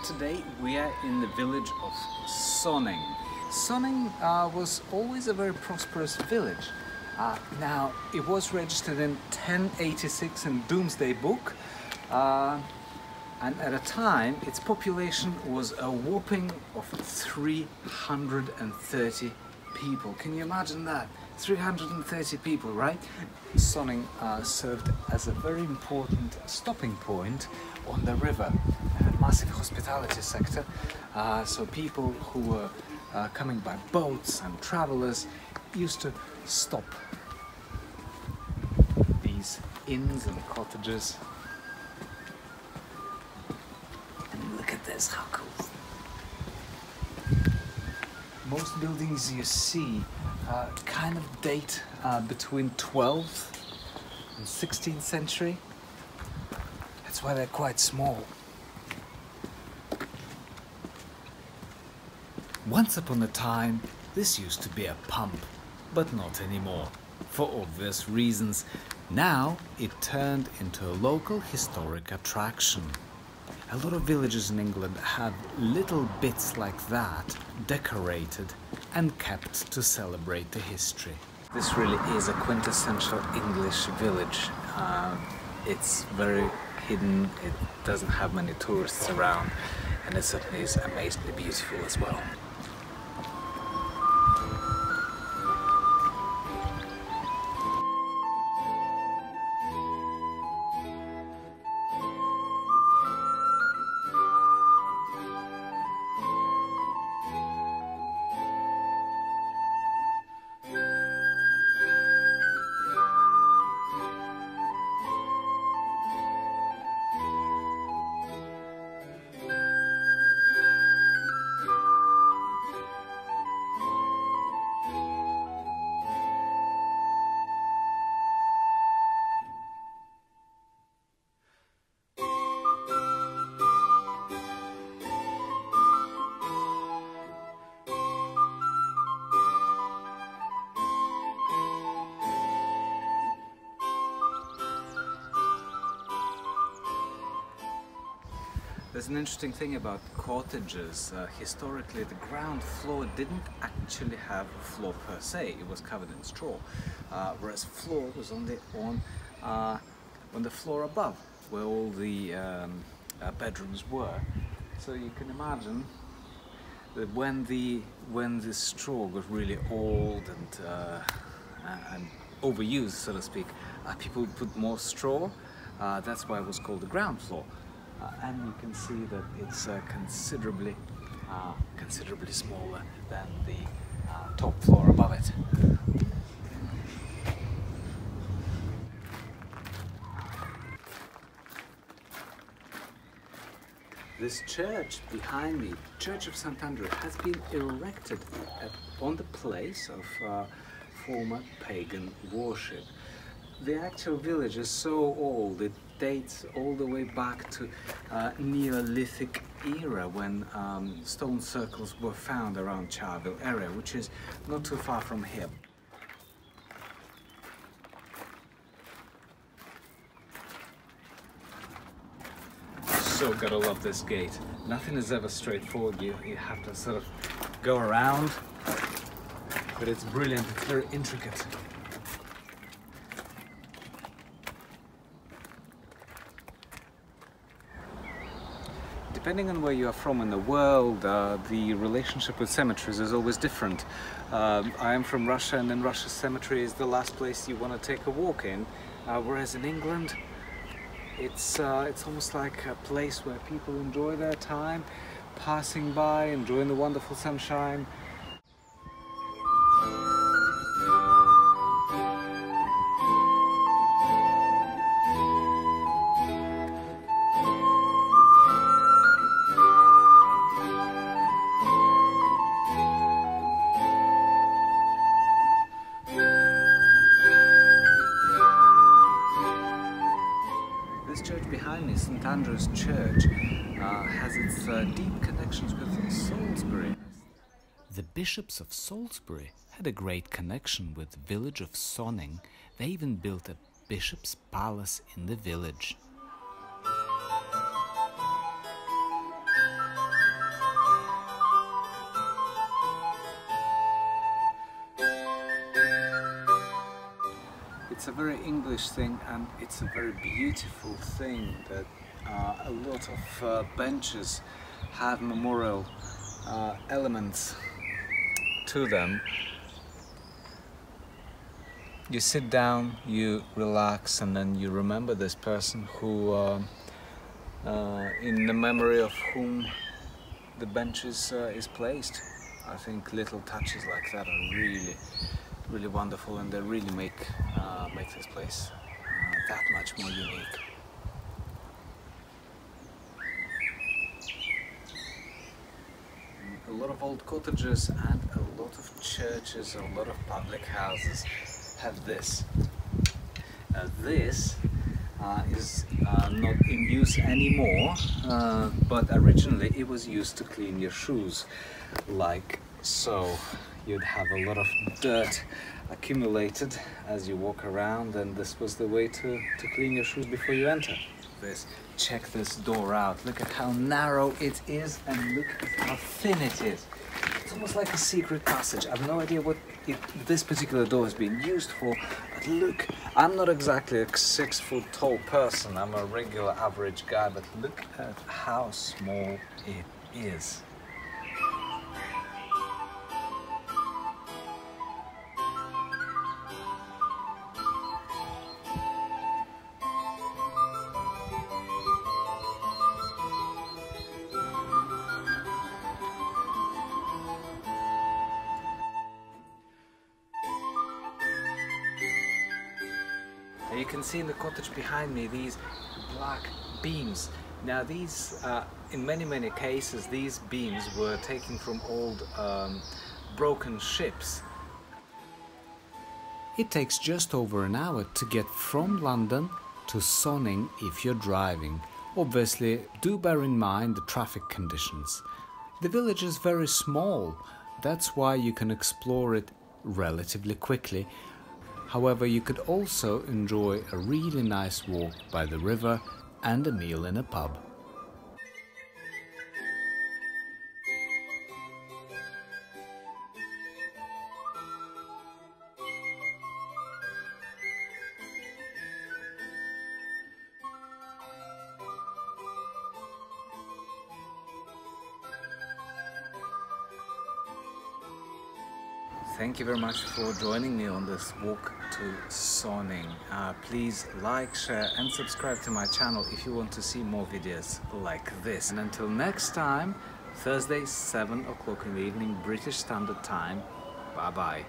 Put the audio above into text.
Today we are in the village of Sonning. Sonning was always a very prosperous village. Now, it was registered in 1086 in Doomsday Book, and at a time its population was a whopping of 330 people. Can you imagine that? 330 people, right? Sonning served as a very important stopping point on the river. A massive hospitality sector, so people who were coming by boats and travelers used to stop these inns and cottages. And look at this, how cool! Most buildings you see kind of date between 12th and 16th century. That's why they're quite small. Once upon a time, this used to be a pump, but not anymore, for obvious reasons. Now it turned into a local historic attraction. A lot of villages in England have little bits like that decorated and kept to celebrate the history. This really is a quintessential English village. It's very hidden, it doesn't have many tourists around, and it certainly is amazingly beautiful as well. There's an interesting thing about cottages. Historically, the ground floor didn't actually have a floor per se. It was covered in straw, whereas floor was only on the floor above, where all the bedrooms were. So you can imagine that when the straw got really old and overused, so to speak, people would put more straw. That's why it was called the ground floor. And you can see that it's considerably smaller than the top floor above it. This church behind me, Church of St. Andrew, has been erected on the place of former pagan worship. The actual village is so old, it dates all the way back to Neolithic era, when stone circles were found around Charville area, which is not too far from here. So gotta love this gate. Nothing is ever straightforward. You have to sort of go around, but it's brilliant, it's very intricate. Depending on where you are from in the world, the relationship with cemeteries is always different. I am from Russia, and in Russia cemetery is the last place you want to take a walk in, whereas in England it's almost like a place where people enjoy their time, passing by, enjoying the wonderful sunshine. This church behind me, St. Andrew's Church, has its deep connections with Salisbury. The bishops of Salisbury had a great connection with the village of Sonning. They even built a bishop's palace in the village. it's a very English thing, and it's a very beautiful thing that a lot of benches have memorial elements to them. You sit down, you relax, and then you remember this person who, in the memory of whom the bench is placed. I think little touches like that are really wonderful, and they really make this place that much more unique. A lot of old cottages and a lot of churches, a lot of public houses have this. This is not in use anymore, but originally it was used to clean your shoes, like so. You'd have a lot of dirt accumulated as you walk around, and this was the way to clean your shoes before you enter. Check this door out. Look at how narrow it is, and look at how thin it is. It's almost like a secret passage. I've no idea what this particular door has been used for, but look, I'm not exactly a 6 foot tall person. I'm a regular average guy, but look at how small it is. You can see in the cottage behind me these black beams. Now these, in many cases, these beams were taken from old broken ships. It takes just over an hour to get from London to Sonning if you're driving. Obviously, do bear in mind the traffic conditions. The village is very small, that's why you can explore it relatively quickly. However, you could also enjoy a really nice walk by the river and a meal in a pub. Thank you very much for joining me on this walk to Sonning. Please like, share and subscribe to my channel if you want to see more videos like this. And until next time, Thursday 7 o'clock in the evening, British Standard Time. Bye bye.